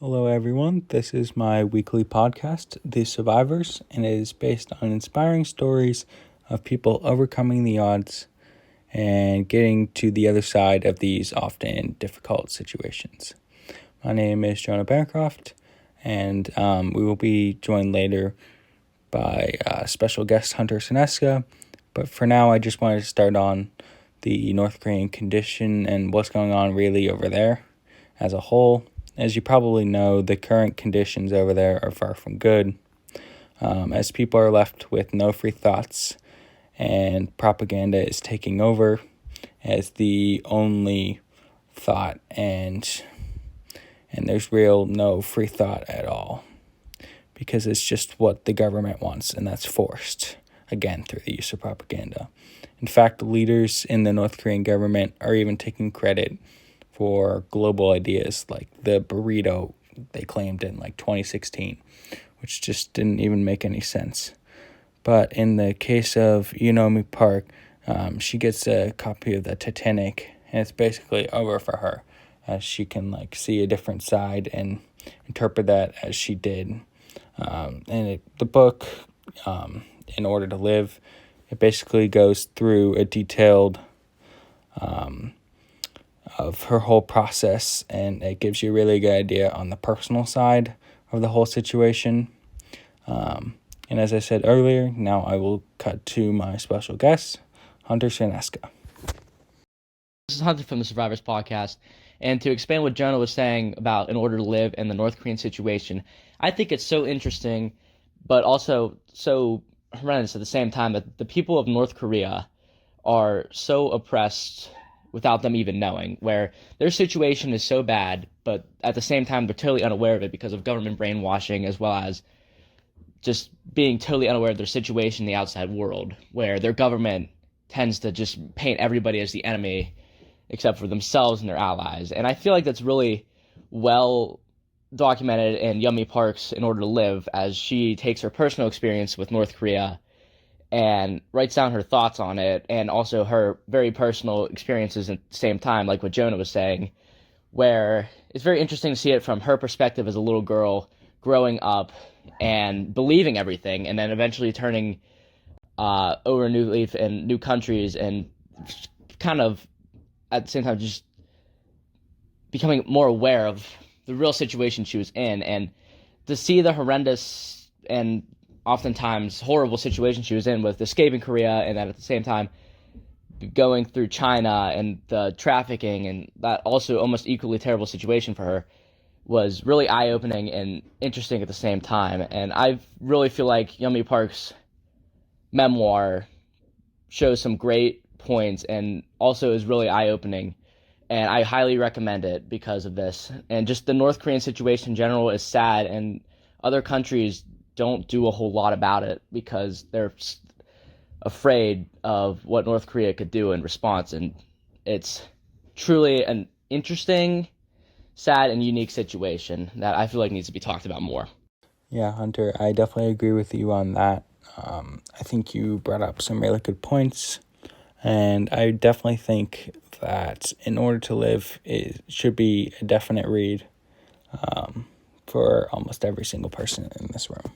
Hello, everyone. This is my weekly podcast, The Survivors, and it is based on inspiring stories of people overcoming the odds and getting to the other side of these often difficult situations. My name is Jonah Bancroft, and we will be joined later by special guest Hunter Sineska. But for now, I just wanted to start on the North Korean condition and what's going on really over there as a whole. As you probably know, the current conditions over there are far from good, as people are left with no free thoughts, and propaganda is taking over as the only thought, and there's no free thought at all, because it's just what the government wants, and that's forced, again, through the use of propaganda. In fact, leaders in the North Korean government are even taking credit for global ideas like the burrito they claimed in 2016, which just didn't even make any sense. But in the case of Yeonmi Park, she gets a copy of the Titanic, and it's basically over for her, as she can see a different side and interpret that as she did. The book, In Order to Live, it basically goes through a detailed of her whole process, and it gives you a really good idea on the personal side of the whole situation. And as I said earlier, now I will cut to my special guest, Hunter Sineska. This is Hunter from the Survivors Podcast, and to expand what Jonah was saying about In Order to Live and the North Korean situation, I think it's so interesting, but also so horrendous at the same time, that the people of North Korea are so oppressed without them even knowing, where their situation is so bad, but at the same time they're totally unaware of it because of government brainwashing, as well as just being totally unaware of their situation in the outside world, where their government tends to just paint everybody as the enemy except for themselves and their allies. And I feel like that's really well documented in Yeonmi Park's In Order to Live, as she takes her personal experience with North Korea and writes down her thoughts on it, and also her very personal experiences at the same time, like what Jonah was saying, where it's very interesting to see it from her perspective as a little girl growing up and believing everything, and then eventually turning over a new leaf in new countries, and kind of at the same time just becoming more aware of the real situation she was in, and to see the horrendous and oftentimes horrible situation she was in with escaping Korea, and then at the same time going through China and the trafficking, and that also almost equally terrible situation for her, was really eye-opening and interesting at the same time. And I really feel like Yeonmi Park's memoir shows some great points and also is really eye-opening, and I highly recommend it because of this. And just the North Korean situation in general is sad, and other countries don't do a whole lot about it because they're afraid of what North Korea could do in response. And it's truly an interesting, sad, and unique situation that I feel like needs to be talked about more. Yeah, Hunter, I definitely agree with you on that. I think you brought up some really good points, and I definitely think that In Order to Live, it should be a definite read for almost every single person in this room.